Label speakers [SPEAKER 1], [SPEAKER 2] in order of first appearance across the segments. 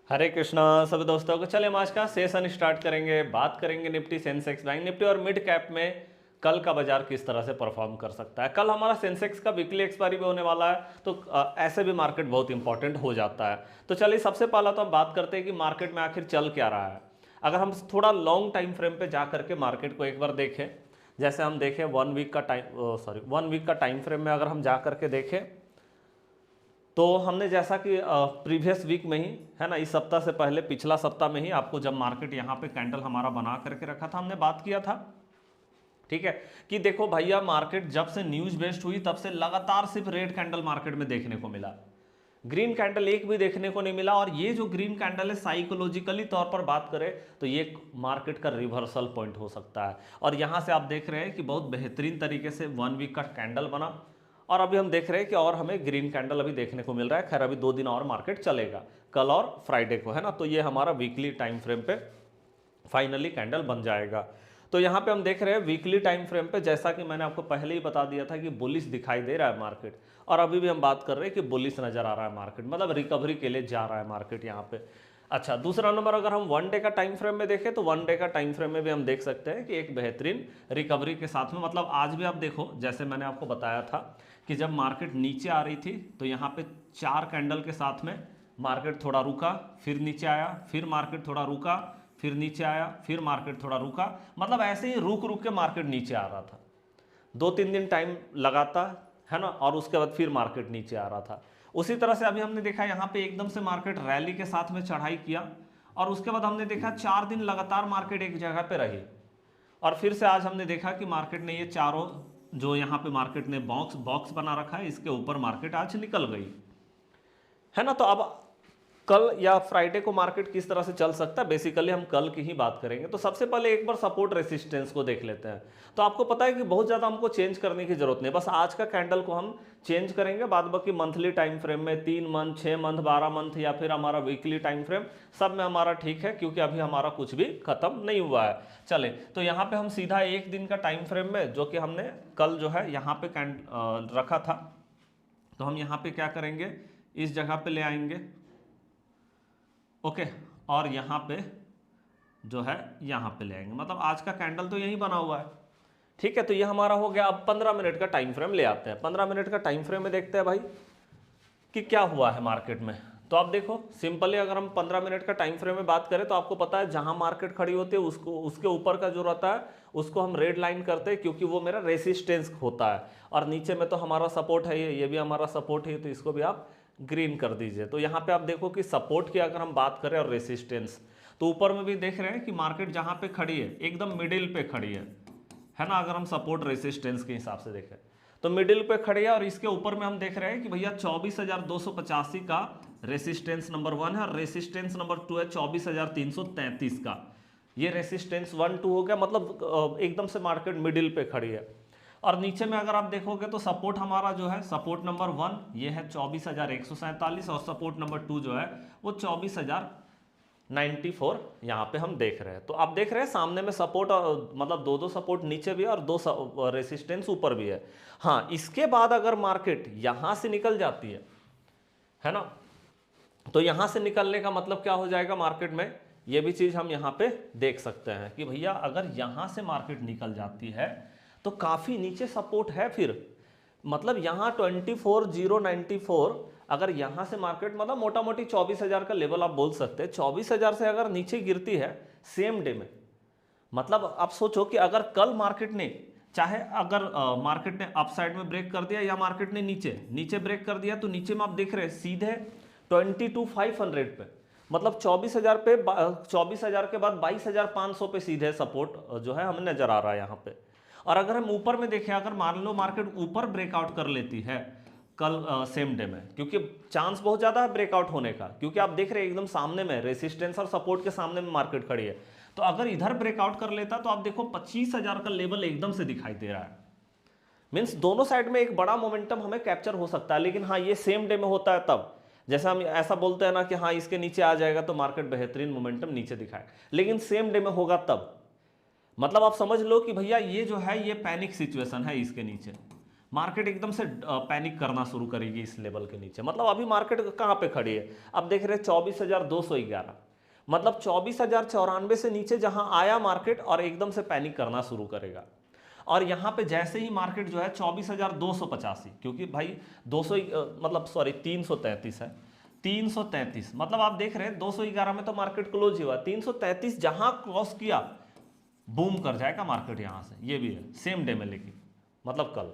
[SPEAKER 1] हरे कृष्णा सभी दोस्तों को। चलिए हम आज का सेशन स्टार्ट करेंगे। बात करेंगे निफ्टी, सेंसेक्स, बैंक निफ्टी और मिड कैप में कल का बाजार किस तरह से परफॉर्म कर सकता है। कल हमारा सेंसेक्स का वीकली एक्सपायरी भी होने वाला है, तो ऐसे भी मार्केट बहुत इंपॉर्टेंट हो जाता है। तो चलिए सबसे पहला तो हम बात करते हैं कि मार्केट में आखिर चल क्या रहा है। अगर हम थोड़ा लॉन्ग टाइम फ्रेम पे जा करके मार्केट को एक बार देखें, जैसे हम देखें 1 वीक का टाइम फ्रेम में अगर हम जा करके देखें, तो हमने जैसा कि प्रीवियस वीक में ही है ना, इस सप्ताह से पहले पिछला सप्ताह में ही आपको जब मार्केट यहाँ पे कैंडल हमारा बना करके रखा था, हमने बात किया था, ठीक है, कि देखो भैया मार्केट जब से न्यूज बेस्ड हुई तब से लगातार सिर्फ रेड कैंडल मार्केट में देखने को मिला, ग्रीन कैंडल एक भी देखने को नहीं मिला। और ये जो ग्रीन कैंडल है साइकोलॉजिकली तौर पर बात करें तो ये मार्केट का रिवर्सल पॉइंट हो सकता है। और यहाँ से आप देख रहे हैं कि बहुत बेहतरीन तरीके से 1 वीक का कैंडल बना, और अभी हम देख रहे हैं कि और हमें ग्रीन कैंडल अभी देखने को मिल रहा है। खैर अभी 2 दिन और मार्केट चलेगा, कल और फ्राइडे को, है ना। तो ये हमारा वीकली टाइम फ्रेम पे फाइनली कैंडल बन जाएगा। तो यहाँ पे हम देख रहे हैं वीकली टाइम फ्रेम पे, जैसा कि मैंने आपको पहले ही बता दिया था कि बुलिश दिखाई दे रहा है मार्केट, और अभी भी हम बात कर रहे हैं कि बुलिश नजर आ रहा है मार्केट, मतलब रिकवरी के लिए जा रहा है मार्केट यहाँ पे। अच्छा, दूसरा नंबर अगर हम 1 डे का टाइम फ्रेम में देखें तो 1 डे का टाइम फ्रेम में भी हम देख सकते हैं कि एक बेहतरीन रिकवरी के साथ में, मतलब आज भी आप देखो, जैसे मैंने आपको बताया था कि जब मार्केट नीचे आ रही थी तो यहाँ पे 4 कैंडल के साथ में मार्केट थोड़ा रुका, फिर नीचे आया, फिर मार्केट थोड़ा रुका, फिर नीचे आया, फिर मार्केट थोड़ा रुका, मतलब ऐसे ही रुक रुक के मार्केट नीचे आ रहा था। 2-3 दिन टाइम लगाता है ना, और उसके बाद फिर मार्केट नीचे आ रहा था। उसी तरह से अभी हमने देखा यहाँ पे एकदम से मार्केट रैली के साथ में चढ़ाई किया, और उसके बाद हमने देखा 4 दिन लगातार मार्केट एक जगह पे रही, और फिर से आज हमने देखा कि मार्केट ने ये चारों जो यहाँ पे मार्केट ने बॉक्स बना रखा है, इसके ऊपर मार्केट आज निकल गई, है ना। तो अब कल या फ्राइडे को मार्केट किस तरह से चल सकता है, बेसिकली हम कल की ही बात करेंगे। तो सबसे पहले एक बार सपोर्ट रेसिस्टेंस को देख लेते हैं। तो आपको पता है कि बहुत ज़्यादा हमको चेंज करने की जरूरत नहीं, बस आज का कैंडल को हम चेंज करेंगे, बाद बाकी मंथली टाइम फ्रेम में 3 मंथ, 6 मंथ, 12 मंथ या फिर हमारा वीकली टाइम फ्रेम, सब में हमारा ठीक है, क्योंकि अभी हमारा कुछ भी खत्म नहीं हुआ है। चले तो यहाँ पे हम सीधा 1 दिन का टाइम फ्रेम में, जो कि हमने कल जो है यहाँ पे रखा था, तो हम यहाँ पे क्या करेंगे, इस जगह पे ले आएंगे, ओके, और यहाँ पे जो है यहाँ पे ले आएंगे, मतलब आज का कैंडल तो यही बना हुआ है, ठीक है। तो ये हमारा हो गया। अब 15 मिनट का टाइम फ्रेम ले आते हैं। 15 मिनट का टाइम फ्रेम में देखते हैं भाई कि क्या हुआ है मार्केट में। तो आप देखो सिंपली, अगर हम 15 मिनट का टाइम फ्रेम में बात करें तो आपको पता है जहां मार्केट खड़ी होती है उसको, उसके ऊपर का जो रहता है उसको हम रेड लाइन करते हैं, क्योंकि वो मेरा रेसिस्टेंस होता है, और नीचे में तो हमारा सपोर्ट है, ये भी हमारा सपोर्ट है, तो इसको भी आप ग्रीन कर दीजिए। तो यहाँ पे आप देखो कि सपोर्ट की अगर हम बात करें और रेसिस्टेंस, तो ऊपर में भी देख रहे हैं कि मार्केट जहां पे खड़ी है एकदम मिडिल पे खड़ी है ना। अगर हम सपोर्ट रेसिस्टेंस के हिसाब से देखें तो मिडिल पे खड़ी है, और इसके ऊपर में हम देख रहे हैं कि भैया 24,285 का रेसिस्टेंस नंबर 1 है, और रेसिस्टेंस नंबर 2 है 24,333 का। ये रेसिस्टेंस 1-2 हो गया, मतलब एकदम से मार्केट मिडिल पे खड़ी है। और नीचे में अगर आप देखोगे तो सपोर्ट हमारा जो है, सपोर्ट नंबर 1 ये है 24,147, और सपोर्ट नंबर 2 जो है वो 24,094 यहाँ पे हम देख रहे हैं। तो आप देख रहे हैं सामने में सपोर्ट, मतलब दो सपोर्ट नीचे भी है और 2 रेसिस्टेंस ऊपर भी है। हाँ, इसके बाद अगर मार्केट यहाँ से निकल जाती है ना, तो यहाँ से निकलने का मतलब क्या हो जाएगा मार्केट में, ये भी चीज़ हम यहाँ पे देख सकते हैं कि भैया अगर यहाँ से मार्केट निकल जाती है तो काफ़ी नीचे सपोर्ट है फिर, मतलब यहाँ 24,094, अगर यहाँ से मार्केट मतलब मोटा मोटी 24,000 का लेवल आप बोल सकते हैं। 24,000 से अगर नीचे गिरती है सेम डे में, मतलब आप सोचो कि अगर कल मार्केट ने, चाहे अगर मार्केट ने अप साइड में ब्रेक कर दिया या मार्केट ने नीचे ब्रेक कर दिया, तो नीचे में आप देख रहे हैं सीधे 22,500 पे, मतलब 24,000 पे, 24,000 के बाद 22,500 पे सीधे सपोर्ट जो है हमें नजर आ रहा है यहाँ पे। और अगर हम ऊपर में देखें, अगर मान लो मार्केट ऊपर ब्रेकआउट कर लेती है कल सेम डे में, क्योंकि चांस बहुत ज़्यादा है ब्रेकआउट होने का, क्योंकि आप देख रहे हैं एकदम सामने में रेसिस्टेंस और सपोर्ट के सामने में मार्केट खड़ी है। तो अगर इधर ब्रेकआउट कर लेता तो आप देखो 25,000 का लेवल एकदम से दिखाई दे रहा है, मीन्स दोनों साइड में एक बड़ा मोमेंटम हमें कैप्चर हो सकता है। लेकिन हाँ, ये सेम डे में होता है तब, जैसे हम ऐसा बोलते हैं ना कि हाँ इसके नीचे आ जाएगा तो मार्केट बेहतरीन मोमेंटम नीचे दिखाए, लेकिन सेम डे में होगा तब, मतलब आप समझ लो कि भैया ये जो है ये पैनिक सिचुएशन है इसके नीचे, मार्केट एकदम से पैनिक करना शुरू करेगी इस लेवल के नीचे। मतलब अभी मार्केट कहाँ पे खड़ी है, अब देख रहे हैं 24,211, मतलब 24,094 से नीचे जहां आया मार्केट और एकदम से पैनिक करना शुरू करेगा। और यहां पे जैसे ही मार्केट जो है 24,285, क्योंकि भाई 200 मतलब सॉरी 333 है, 333 मतलब आप देख रहे हैं 211 में तो मार्केट क्लोज ही हुआ, 333 जहां क्रॉस किया बूम कर जाएगा मार्केट यहां से, ये भी है सेम डे में, लेकिन मतलब कल।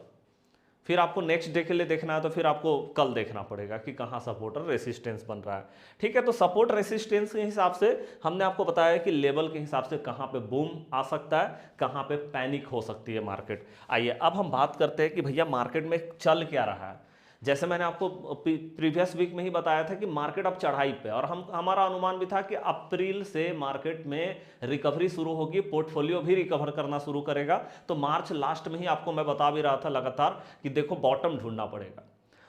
[SPEAKER 1] फिर आपको नेक्स्ट डे के लिए देखना है तो फिर आपको कल देखना पड़ेगा कि कहाँ सपोर्ट और रेसिस्टेंस बन रहा है। ठीक है, तो सपोर्ट रेसिस्टेंस के हिसाब से हमने आपको बताया कि लेवल के हिसाब से कहाँ पे बूम आ सकता है, कहाँ पे पैनिक हो सकती है मार्केट। आइए अब हम बात करते हैं कि भैया मार्केट में चल क्या रहा है। जैसे मैंने आपको प्रीवियस वीक में ही बताया था कि मार्केट अब चढ़ाई पे, और हमारा अनुमान भी था कि अप्रैल से मार्केट में रिकवरी शुरू होगी, पोर्टफोलियो भी रिकवर करना शुरू करेगा। तो मार्च लास्ट में ही आपको मैं बता भी रहा था लगातार कि देखो बॉटम ढूंढना पड़ेगा,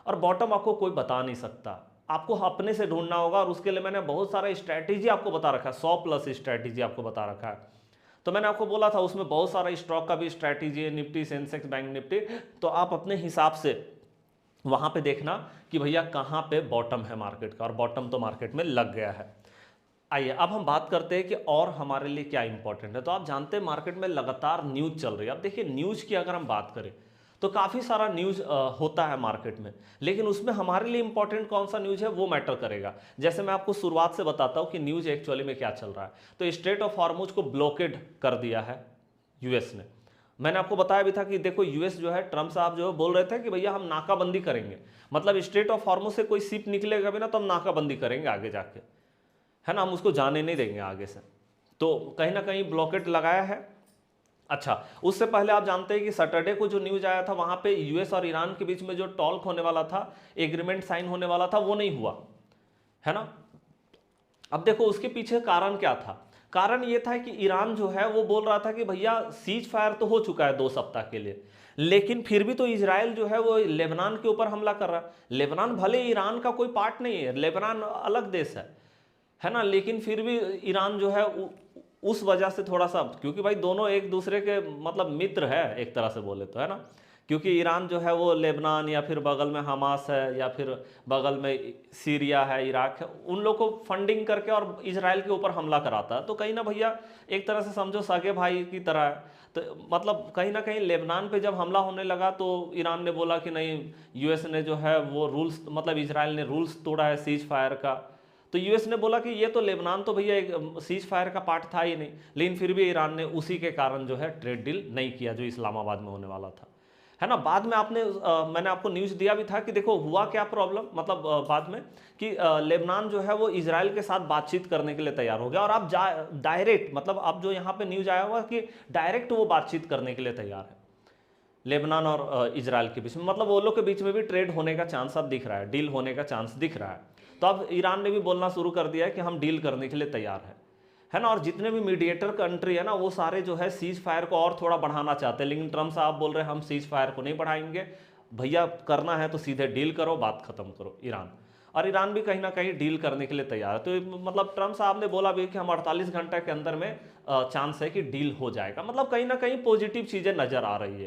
[SPEAKER 1] और बॉटम आपको कोई बता नहीं सकता, आपको अपने से ढूंढना होगा। और उसके लिए मैंने बहुत सारा स्ट्रैटेजी आपको बता रखा है, 100+ स्ट्रैटेजी आपको बता रखा है। तो मैंने आपको बोला था उसमें बहुत सारा स्टॉक का भी स्ट्रैटेजी है, निफ्टी, सेंसेक्स, बैंक निफ्टी, तो आप अपने हिसाब से वहां पे देखना कि भैया कहां पे बॉटम है मार्केट का, और बॉटम तो मार्केट में लग गया है। आइए अब हम बात करते हैं कि और हमारे लिए क्या इंपॉर्टेंट है। तो आप जानते हैं मार्केट में लगातार न्यूज चल रही है। अब देखिए न्यूज की अगर हम बात करें तो काफ़ी सारा न्यूज होता है मार्केट में, लेकिन उसमें हमारे लिए इंपॉर्टेंट कौन सा न्यूज है वो मैटर करेगा। जैसे मैं आपको शुरुआत से बताता हूं कि न्यूज एक्चुअली में क्या चल रहा है। तो स्ट्रेट ऑफ हॉर्मुज को ब्लॉकेड कर दिया है यूएस ने। मैंने आपको बताया भी था कि देखो यूएस जो है, ट्रम्प साहब जो है बोल रहे थे कि भैया हम नाकाबंदी करेंगे, मतलब स्ट्रेट ऑफ हॉर्मुज से कोई शिप निकलेगा भी ना तो हम नाकाबंदी करेंगे आगे जाके, है ना, हम उसको जाने नहीं देंगे आगे से। तो कहीं ना कहीं ब्लॉकेट लगाया है। अच्छा, उससे पहले आप जानते हैं कि सैटरडे को जो न्यूज आया था वहां पे यूएस और ईरान के बीच में जो टॉक होने वाला था, एग्रीमेंट साइन होने वाला था, वो नहीं हुआ, है ना। अब देखो उसके पीछे कारण क्या था। कारण ये था कि ईरान जो है वो बोल रहा था कि भैया सीज फायर तो हो चुका है 2 सप्ताह के लिए, लेकिन फिर भी तो इजराइल जो है वो लेबनान के ऊपर हमला कर रहा है। लेबनान भले ईरान का कोई पार्ट नहीं है, लेबनान अलग देश है ना, लेकिन फिर भी ईरान जो है उस वजह से थोड़ा सा, क्योंकि भाई दोनों एक दूसरे के मतलब मित्र है एक तरह से बोले तो, है ना। क्योंकि ईरान जो है वो लेबनान या फिर बगल में हमास है या फिर बगल में सीरिया है, इराक है, उन लोग को फंडिंग करके और इजराइल के ऊपर हमला कराता है। तो कहीं ना भैया एक तरह से समझो सगे भाई की तरह है। तो मतलब कहीं ना कहीं लेबनान पे जब हमला होने लगा तो ईरान ने बोला कि नहीं, यूएस ने जो है वो रूल्स, मतलब इजराइल ने रूल्स तोड़ा है सीज फायर का। तो यूएस ने बोला कि ये तो लेबनान तो भैया एक सीज फायर का पार्ट था ही नहीं, लेकिन फिर भी ईरान ने उसी के कारण जो है ट्रेड डील नहीं किया जो इस्लामाबाद में होने वाला था, है ना। बाद में मैंने आपको न्यूज़ दिया भी था कि देखो हुआ क्या प्रॉब्लम, मतलब बाद में कि लेबनान जो है वो इजराइल के साथ बातचीत करने के लिए तैयार हो गया। और आप डायरेक्ट, मतलब अब जो यहाँ पे न्यूज़ आया हुआ कि डायरेक्ट वो बातचीत करने के लिए तैयार है लेबनान और इजराइल के बीच में, मतलब वो लोग के बीच में भी ट्रेड होने का चांस अब दिख रहा है, डील होने का चांस दिख रहा है। तो अब ईरान ने भी बोलना शुरू कर दिया है कि हम डील करने के लिए तैयार है ना। और जितने भी मीडिएटर कंट्री है ना वो सारे जो है सीज फायर को और थोड़ा बढ़ाना चाहते हैं, लेकिन ट्रम्प साहब बोल रहे हैं हम सीज फायर को नहीं बढ़ाएंगे भैया, करना है तो सीधे डील करो, बात खत्म करो ईरान। और ईरान भी कहीं ना कहीं डील करने के लिए तैयार है। तो मतलब ट्रम्प साहब ने बोला भी कि हम 48 घंटे के अंदर में चांस है कि डील हो जाएगा। मतलब कहीं ना कहीं पॉजिटिव चीज़ें नजर आ रही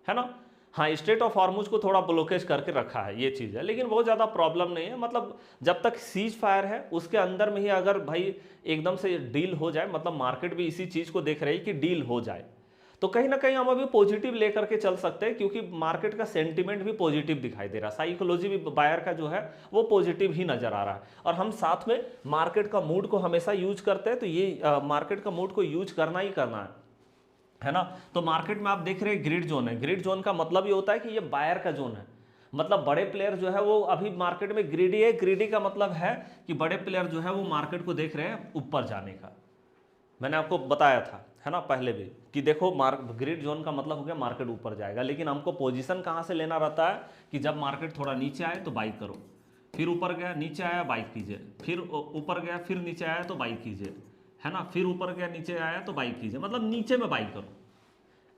[SPEAKER 1] है ना। हाँ, स्ट्रेट ऑफ हॉर्मुज को थोड़ा ब्लॉकेज करके रखा है, ये चीज़ है, लेकिन बहुत ज़्यादा प्रॉब्लम नहीं है। मतलब जब तक सीज फायर है उसके अंदर में ही अगर भाई एकदम से डील हो जाए, मतलब मार्केट भी इसी चीज़ को देख रही है कि डील हो जाए, तो कहीं ना कहीं हम अभी पॉजिटिव लेकर के चल सकते हैं, क्योंकि मार्केट का सेंटिमेंट भी पॉजिटिव दिखाई दे रहा है, साइकोलॉजी भी बायर का जो है वो पॉजिटिव ही नजर आ रहा है। और हम साथ में मार्केट का मूड को हमेशा यूज करते हैं, तो ये मार्केट का मूड को यूज करना ही करना है ना। तो मार्केट में आप देख रहे हैं ग्रिड जोन है, ग्रिड जोन का मतलब ये होता है कि ये बायर का जोन है, मतलब बड़े प्लेयर जो है वो अभी मार्केट में ग्रीडी है। ग्रीडी का मतलब है कि बड़े प्लेयर जो है वो मार्केट को देख रहे हैं ऊपर जाने का। मैंने आपको बताया था, है ना, पहले भी कि देखो ग्रिड जोन का मतलब हो गया मार्केट ऊपर जाएगा, लेकिन हमको पोजीशन कहाँ से लेना रहता है कि जब मार्केट थोड़ा नीचे आए तो बाई करो, फिर ऊपर गया नीचे आया बाई कीजिए, फिर ऊपर गया फिर नीचे आया तो बाई कीजिए, है ना, फिर ऊपर गया नीचे आया तो बाई कीजिए, मतलब नीचे में बाई करो,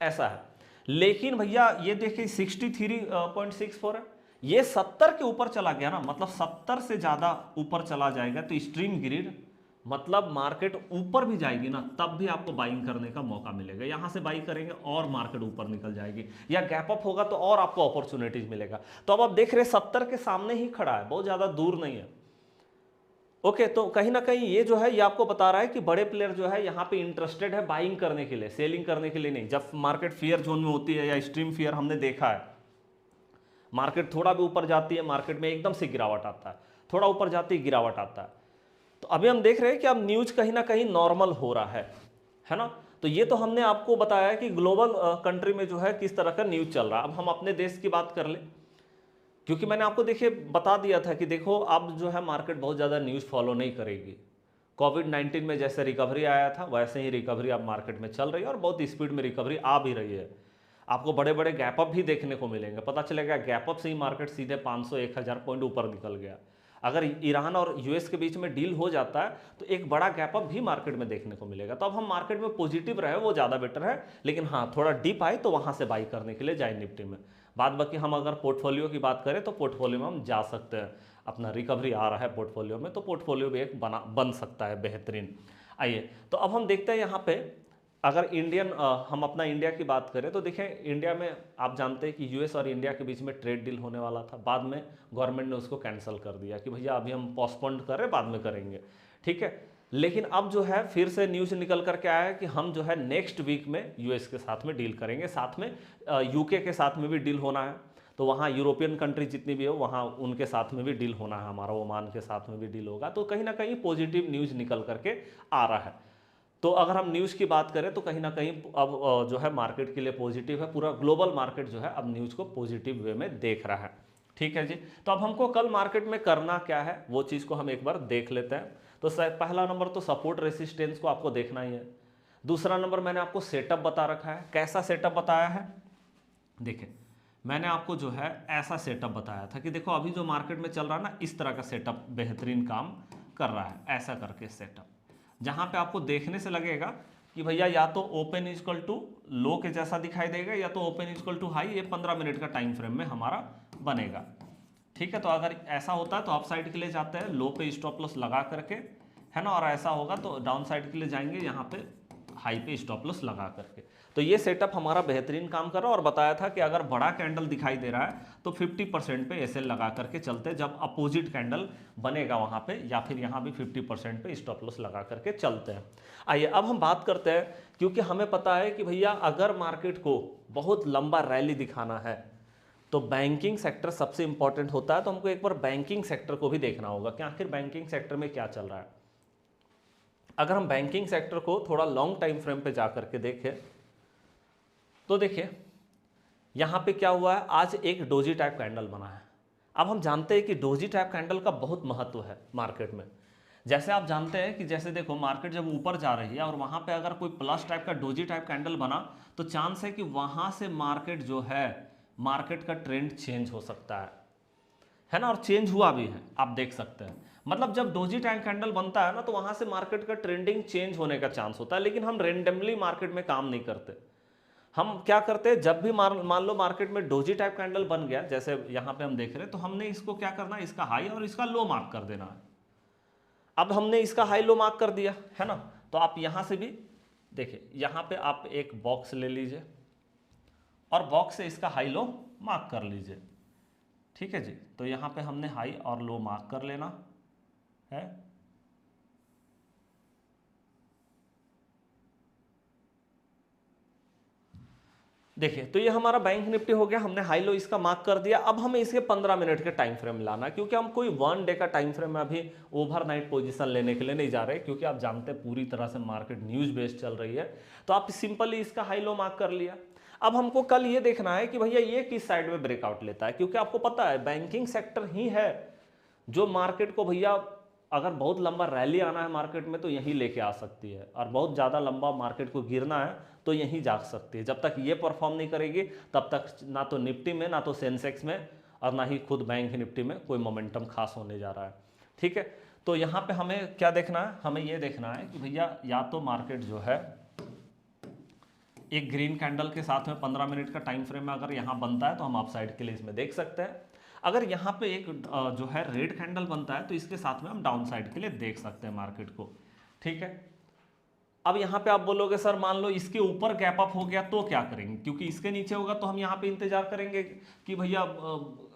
[SPEAKER 1] ऐसा है। लेकिन भैया ये देखिए 63.64 है, ये 70 के ऊपर चला गया ना, मतलब 70 से ज्यादा ऊपर चला जाएगा तो स्ट्रीम ग्रिड मतलब मार्केट ऊपर भी जाएगी ना तब भी आपको बाइंग करने का मौका मिलेगा। यहां से बाई करेंगे और मार्केट ऊपर निकल जाएगी, या गैप अप होगा तो और आपको अपॉर्चुनिटीज मिलेगा। तो अब आप देख रहे हैं 70 के सामने ही खड़ा है, बहुत ज्यादा दूर नहीं है। ओके, तो कहीं ना कहीं ये जो है ये आपको बता रहा है कि बड़े प्लेयर जो है यहाँ पे इंटरेस्टेड है बाइंग करने के लिए, सेलिंग करने के लिए नहीं। जब मार्केट फियर जोन में होती है या एक्सट्रीम फियर हमने देखा है, मार्केट थोड़ा भी ऊपर जाती है मार्केट में एकदम से गिरावट आता है, थोड़ा ऊपर जाती है गिरावट आता है। तो अभी हम देख रहे हैं कि अब न्यूज कहीं ना कहीं नॉर्मल हो रहा है ना। तो ये तो हमने आपको बताया कि ग्लोबल कंट्री में जो है किस तरह का न्यूज चल रहा है। अब हम अपने देश की बात कर ले, क्योंकि मैंने आपको देखिए बता दिया था कि देखो अब जो है मार्केट बहुत ज़्यादा न्यूज़ फॉलो नहीं करेगी। कोविड-19 में जैसे रिकवरी आया था वैसे ही रिकवरी अब मार्केट में चल रही है और बहुत स्पीड में रिकवरी आ भी रही है। आपको बड़े बड़े गैप अप भी देखने को मिलेंगे, पता चलेगा गैप अप से ही मार्केट सीधे 500-1000 पॉइंट ऊपर निकल गया। अगर ईरान और यूएस के बीच में डील हो जाता है तो एक बड़ा गैप अप भी मार्केट में देखने को मिलेगा। तो अब हम मार्केट में पॉजिटिव रहे वो ज़्यादा बेटर है, लेकिन हाँ थोड़ा डीप आए तो वहाँ से बाई करने के लिए जाए निफ्टी में। बाद बाकी हम अगर पोर्टफोलियो की बात करें तो पोर्टफोलियो में हम जा सकते हैं, अपना रिकवरी आ रहा है पोर्टफोलियो में तो पोर्टफोलियो भी एक बन सकता है बेहतरीन। आइए तो अब हम देखते हैं यहाँ पे अगर हम अपना इंडिया की बात करें तो देखें इंडिया में आप जानते हैं कि यूएस और इंडिया के बीच में ट्रेड डील होने वाला था, बाद में गवर्नमेंट ने उसको कैंसिल कर दिया कि भैया अभी हम पोस्टपोन कर रहे हैं, बाद में करेंगे, ठीक है। लेकिन अब जो है फिर से न्यूज़ निकल करके आया है कि हम जो है नेक्स्ट वीक में यूएस के साथ में डील करेंगे, साथ में यूके के साथ में भी डील होना है। तो वहाँ यूरोपियन कंट्री जितनी भी हो वहाँ उनके साथ में भी डील होना है, हमारा ओमान के साथ में भी डील होगा। तो कहीं ना कहीं पॉजिटिव न्यूज़ निकल करके आ रहा है। तो अगर हम न्यूज़ की बात करें तो कहीं ना कहीं अब जो है मार्केट के लिए पॉजिटिव है, पूरा ग्लोबल मार्केट जो है अब न्यूज़ को पॉजिटिव वे में देख रहा है, ठीक है जी। तो अब हमको कल मार्केट में करना क्या है वो चीज़ को हम एक बार देख लेते हैं। तो पहला नंबर तो सपोर्ट रेसिस्टेंस को आपको देखना ही है। दूसरा नंबर मैंने आपको सेटअप बता रखा है। कैसा सेटअप बताया है, देखिए मैंने आपको जो है ऐसा सेटअप बताया था कि देखो अभी जो मार्केट में चल रहा है ना इस तरह का सेटअप बेहतरीन काम कर रहा है, ऐसा करके सेटअप जहां पे आपको देखने से लगेगा कि भैया या तो ओपन इक्वल टू लो के जैसा दिखाई देगा या तो ओपन इक्वल टू हाई। ये 15 मिनट का टाइम फ्रेम में हमारा बनेगा, ठीक है। तो अगर ऐसा होता है तो अप साइड के लिए जाते हैं लो पे स्टॉप लॉस लगा करके, है ना, और ऐसा होगा तो डाउन साइड के लिए जाएंगे यहाँ पे हाई पे स्टॉप लॉस लगा करके। तो ये सेटअप हमारा बेहतरीन काम कर रहा है और बताया था कि अगर बड़ा कैंडल दिखाई दे रहा है तो 50% पे एसएल लगा करके चलते, जब अपोजिट कैंडल बनेगा वहाँ पे या फिर यहाँ भी 50% पे स्टॉप लॉस लगा करके चलते हैं। आइए अब हम बात करते हैं, क्योंकि हमें पता है कि भैया अगर मार्केट को बहुत लंबा रैली दिखाना है तो बैंकिंग सेक्टर सबसे इंपॉर्टेंट होता है। तो हमको एक बार बैंकिंग सेक्टर को भी देखना होगा कि आखिर बैंकिंग सेक्टर में क्या चल रहा है। अगर हम बैंकिंग सेक्टर को थोड़ा लॉन्ग टाइम फ्रेम पे जा करके देखें तो देखिए यहाँ पे क्या हुआ है, आज एक डोजी टाइप कैंडल बना है। अब हम जानते हैं कि डोजी टाइप कैंडल का बहुत महत्व है मार्केट में। जैसे आप जानते हैं कि जैसे देखो मार्केट जब ऊपर जा रही है और वहाँ पे अगर कोई प्लस टाइप का डोजी टाइप कैंडल बना तो चांस है कि वहाँ से मार्केट जो है मार्केट का ट्रेंड चेंज हो सकता है ना, और चेंज हुआ भी है, आप देख सकते हैं। मतलब जब डोजी टाइप कैंडल बनता है ना तो वहाँ से मार्केट का ट्रेंडिंग चेंज होने का चांस होता है। लेकिन हम रेंडमली मार्केट में काम नहीं करते, हम क्या करते हैं जब भी मान लो मार्केट में डोजी टाइप कैंडल बन गया जैसे यहाँ पे हम देख रहे हैं तो हमने इसको क्या करना है, इसका हाई और इसका लो मार्क कर देना है। अब हमने इसका हाई लो मार्क कर दिया है ना, तो आप यहाँ से भी देखिए यहाँ पे आप एक बॉक्स ले लीजिए और बॉक्स से इसका हाई लो मार्क कर लीजिए, ठीक है जी। तो यहाँ पे हमने हाई और लो मार्क कर लेना है। देखिए तो ये हमारा बैंक निफ्टी हो गया, हमने हाई लो इसका मार्क कर दिया। अब हमें इसके 15 मिनट के टाइम फ्रेम लाना, क्योंकि हम कोई 1 डे का टाइम फ्रेम में अभी ओवरनाइट पोजीशन लेने के लिए नहीं जा रहे, क्योंकि आप जानते हैं पूरी तरह से मार्केट न्यूज बेस्ड चल रही है। तो आप सिंपली इसका हाई लो मार्क कर लिया। अब हमको कल ये देखना है कि भैया ये किस साइड में ब्रेकआउट लेता है, क्योंकि आपको पता है बैंकिंग सेक्टर ही है जो मार्केट को भैया अगर बहुत लंबा रैली आना है मार्केट में तो यहीं लेके आ सकती है, और बहुत ज़्यादा लंबा मार्केट को गिरना है तो यहीं जा सकती है। जब तक ये परफॉर्म नहीं करेगी तब तक ना तो निफ्टी में ना तो सेंसेक्स में और ना ही खुद बैंक निफ्टी में कोई मोमेंटम खास होने जा रहा है, ठीक है। तो यहाँ पे हमें क्या देखना है, हमें ये देखना है कि भैया या तो मार्केट जो है एक ग्रीन कैंडल के साथ में 15 मिनट का टाइम फ्रेम में अगर यहाँ बनता है तो हम अपसाइड के लिए इसमें देख सकते हैं। अगर यहाँ पे एक जो है रेड कैंडल बनता है तो इसके साथ में हम डाउन साइड के लिए देख सकते हैं मार्केट को, ठीक है। अब यहाँ पे आप बोलोगे सर मान लो इसके ऊपर गैप अप हो गया तो क्या करेंगे, क्योंकि इसके नीचे होगा तो हम यहाँ पे इंतजार करेंगे कि भैया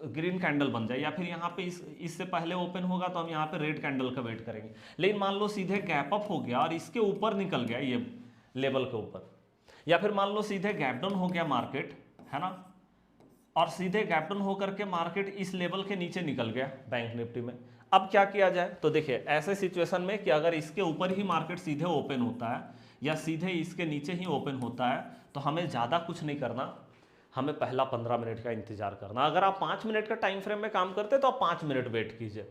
[SPEAKER 1] ग्रीन कैंडल बन जाए, या फिर यहाँ पे इससे पहले ओपन होगा तो हम यहाँ पे रेड कैंडल का वेट करेंगे। लेकिन मान लो सीधे गैप अप हो गया और इसके ऊपर निकल गया ये लेवल के ऊपर, या फिर मान लो सीधे गैप डाउन हो गया मार्केट, है ना, और सीधे गैप डाउन होकर के मार्केट इस लेवल के नीचे निकल गया बैंक निफ्टी में। अब क्या किया जाए, तो देखिए ऐसे सिचुएशन में कि अगर इसके ऊपर ही मार्केट सीधे ओपन होता है या सीधे इसके नीचे ही ओपन होता है तो हमें ज़्यादा कुछ नहीं करना, हमें पहला 15 मिनट का इंतजार करना। अगर आप 5 मिनट का टाइम फ्रेम में काम करते हैं तो आप 5 मिनट वेट कीजिए।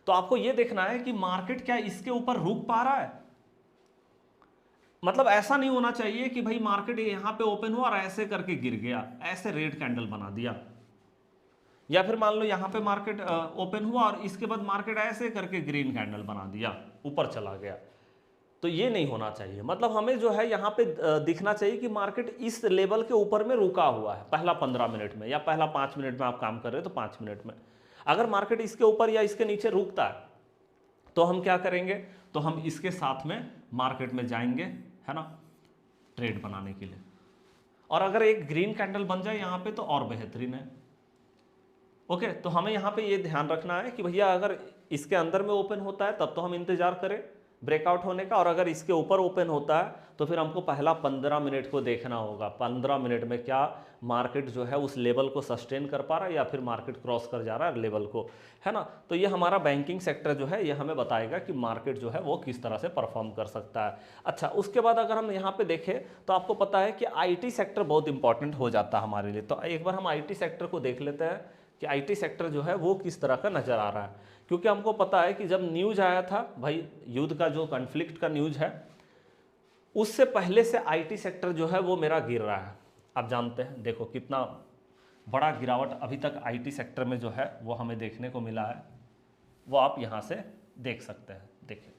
[SPEAKER 1] तो आपको यह देखना है कि मार्केट क्या इसके ऊपर रुक पा रहा है, मतलब ऐसा नहीं होना चाहिए कि भाई मार्केट यहां पे ओपन हुआ और ऐसे करके गिर गया, ऐसे रेड कैंडल बना दिया, या फिर मान लो यहां पे मार्केट ओपन हुआ और इसके बाद मार्केट ऐसे करके ग्रीन कैंडल बना दिया, ऊपर चला गया। तो ये नहीं होना चाहिए। मतलब हमें जो है यहाँ पे दिखना चाहिए कि मार्केट इस लेवल के ऊपर में रुका हुआ है पहला 15 मिनट में, या पहला 5 मिनट में आप काम कर रहे हो तो 5 मिनट में। अगर मार्केट इसके ऊपर या इसके नीचे रुकता है तो हम क्या करेंगे, तो हम इसके साथ में मार्केट में जाएंगे, है ना, ट्रेड बनाने के लिए। और अगर एक ग्रीन कैंडल बन जाए यहाँ पे तो और बेहतरीन है। ओके, तो हमें यहाँ पे ये ध्यान रखना है कि भैया अगर इसके अंदर में ओपन होता है तब तो हम इंतजार करें ब्रेकआउट होने का, और अगर इसके ऊपर ओपन होता है तो फिर हमको पहला 15 मिनट को देखना होगा। 15 मिनट में क्या मार्केट जो है उस लेवल को सस्टेन कर पा रहा है या फिर मार्केट क्रॉस कर जा रहा है लेवल को, है ना। तो ये हमारा बैंकिंग सेक्टर जो है ये हमें बताएगा कि मार्केट जो है वो किस तरह से परफॉर्म कर सकता है। अच्छा, उसके बाद अगर हम यहाँ पे देखें तो आपको पता है कि IT सेक्टर बहुत इंपॉर्टेंट हो जाता है हमारे लिए। तो एक बार हम IT सेक्टर को देख लेते हैं कि IT सेक्टर जो है वो किस तरह का नज़र आ रहा है। क्योंकि हमको पता है कि जब न्यूज़ आया था भाई युद्ध का, जो कॉन्फ्लिक्ट का न्यूज़ है, उससे पहले से IT सेक्टर जो है वो मेरा गिर रहा है। आप जानते हैं, देखो कितना बड़ा गिरावट अभी तक IT सेक्टर में जो है वो हमें देखने को मिला है, वो आप यहाँ से देख सकते हैं। देखिए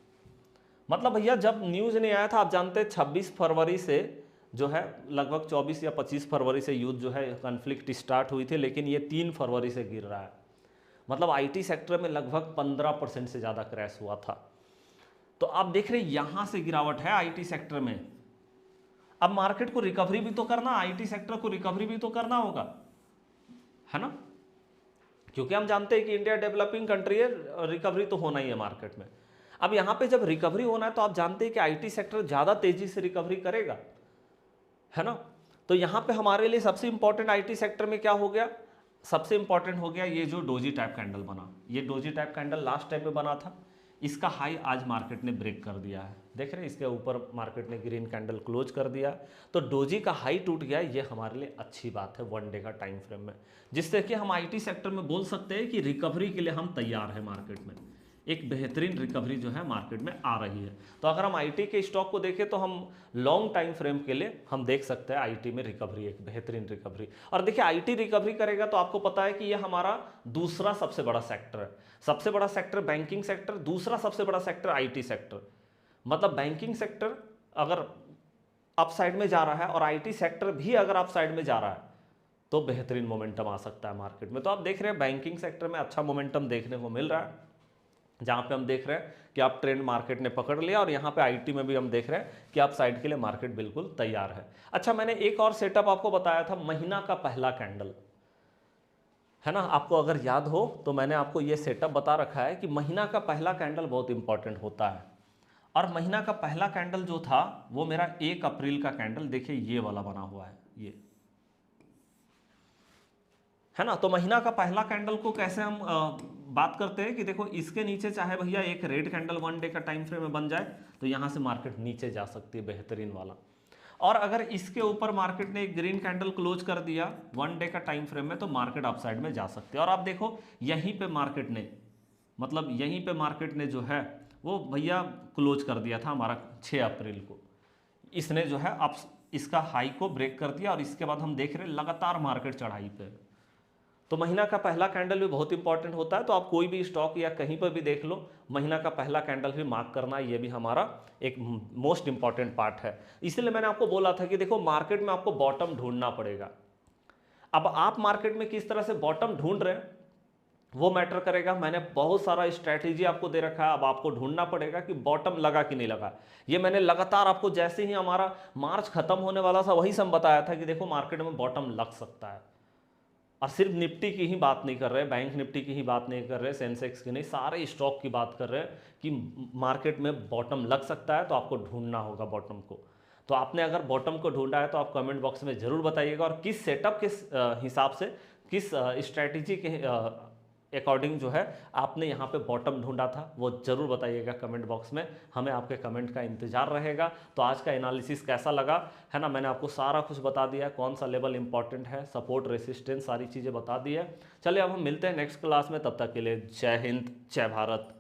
[SPEAKER 1] मतलब भैया जब न्यूज़ नहीं आया था, आप जानते हैं 26 फरवरी से जो है लगभग 24 या 25 फरवरी से युद्ध जो है कॉन्फ्लिक्ट स्टार्ट हुई थी, लेकिन ये 3 फरवरी से गिर रहा है। मतलब IT सेक्टर में लगभग 15% से ज़्यादा क्रैश हुआ था। तो आप देख रहे हैं यहाँ से गिरावट है IT सेक्टर में। अब मार्केट को रिकवरी भी तो करना, IT सेक्टर को रिकवरी भी तो करना होगा, है ना, क्योंकि हम जानते हैं कि इंडिया डेवलपिंग कंट्री है, रिकवरी तो होना ही है मार्केट में। अब यहाँ पे जब रिकवरी होना है तो आप जानते हैं कि IT सेक्टर ज़्यादा तेजी से रिकवरी करेगा, है ना। तो यहाँ पे हमारे लिए सबसे इंपॉर्टेंट IT सेक्टर में क्या हो गया, सबसे इंपॉर्टेंट हो गया ये जो डोजी टाइप कैंडल बना। ये doji type candle last time में बना था, इसका हाई आज मार्केट ने ब्रेक कर दिया है। देख रहे हैं इसके ऊपर मार्केट ने ग्रीन कैंडल क्लोज कर दिया, तो डोजी का हाई टूट गया। ये हमारे लिए अच्छी बात है 1 डे का टाइम फ्रेम में, जिससे कि हम IT सेक्टर में बोल सकते हैं कि रिकवरी के लिए हम तैयार हैं। मार्केट में एक बेहतरीन रिकवरी जो है मार्केट में आ रही है। तो अगर हम IT के स्टॉक को देखें तो हम लॉन्ग टाइम फ्रेम के लिए हम देख सकते हैं IT में रिकवरी, एक बेहतरीन रिकवरी। और देखिए IT रिकवरी करेगा तो आपको पता है कि ये हमारा दूसरा सबसे बड़ा सेक्टर है। सबसे बड़ा सेक्टर बैंकिंग सेक्टर, दूसरा सबसे बड़ा सेक्टर IT सेक्टर। मतलब बैंकिंग सेक्टर अगर अप साइड में जा रहा है और IT सेक्टर भी अगर अप साइड में जा रहा है तो बेहतरीन मोमेंटम आ सकता है मार्केट में। तो आप देख रहे हैं बैंकिंग सेक्टर में अच्छा मोमेंटम देखने को मिल रहा है, जहाँ पे हम देख रहे हैं कि आप ट्रेंड मार्केट ने पकड़ लिया, और यहाँ पे IT में भी हम देख रहे हैं कि आप साइड के लिए मार्केट बिल्कुल तैयार है। अच्छा, मैंने एक और सेटअप आपको बताया था, महीना का पहला कैंडल, है ना। आपको अगर याद हो तो मैंने आपको ये सेटअप बता रखा है कि महीना का पहला कैंडल बहुत इंपॉर्टेंट होता है। और महीना का पहला कैंडल जो था वो मेरा 1 अप्रैल का कैंडल, देखिए ये वाला बना हुआ है, ये, है ना। तो महीना का पहला कैंडल को कैसे हम बात करते हैं कि देखो इसके नीचे चाहे भैया एक रेड कैंडल 1 डे का टाइम फ्रेम में बन जाए तो यहाँ से मार्केट नीचे जा सकती है, बेहतरीन वाला। और अगर इसके ऊपर मार्केट ने एक ग्रीन कैंडल क्लोज कर दिया 1 डे का टाइम फ्रेम में तो मार्केट अपसाइड में जा सकती है। और आप देखो यहीं पे मार्केट ने, मतलब यहीं पे मार्केट ने जो है वो भैया क्लोज कर दिया था हमारा 6 अप्रैल को। इसने जो है अब इसका हाई को ब्रेक कर दिया और इसके बाद हम देख रहे हैं लगातार मार्केट चढ़ाई पे। तो महीना का पहला कैंडल भी बहुत इंपॉर्टेंट होता है। तो आप कोई भी स्टॉक या कहीं पर भी देख लो, महीना का पहला कैंडल भी मार्क करना, ये भी हमारा एक मोस्ट इंपॉर्टेंट पार्ट है। इसलिए मैंने आपको बोला था कि देखो मार्केट में आपको बॉटम ढूंढना पड़ेगा। अब आप मार्केट में किस तरह से बॉटम ढूंढ रहे हैं वो मैटर करेगा। मैंने बहुत सारा स्ट्रैटेजी आपको दे रखा है, अब आपको ढूंढना पड़ेगा कि बॉटम लगा कि नहीं लगा। ये मैंने लगातार आपको, जैसे ही हमारा मार्च खत्म होने वाला था वही सब बताया था कि देखो मार्केट में बॉटम लग सकता है। और सिर्फ निफ्टी की ही बात नहीं कर रहे, बैंक निफ्टी की ही बात नहीं कर रहे, सेंसेक्स की नहीं, सारे स्टॉक की बात कर रहे हैं कि मार्केट में बॉटम लग सकता है। तो आपको ढूंढना होगा बॉटम को। तो आपने अगर बॉटम को ढूंढा है तो आप कमेंट बॉक्स में ज़रूर बताइएगा, और किस सेटअप के हिसाब से, किस स्ट्रैटेजी के अकॉर्डिंग जो है आपने यहाँ पे बॉटम ढूंढा था, वो ज़रूर बताइएगा कमेंट बॉक्स में। हमें आपके कमेंट का इंतजार रहेगा। तो आज का एनालिसिस कैसा लगा, है ना, मैंने आपको सारा कुछ बता दिया है, कौन सा लेवल इंपॉर्टेंट है, सपोर्ट रेसिस्टेंस, सारी चीज़ें बता दी है। चलिए अब हम मिलते हैं नेक्स्ट क्लास में, तब तक के लिए जय हिंद, जय भारत।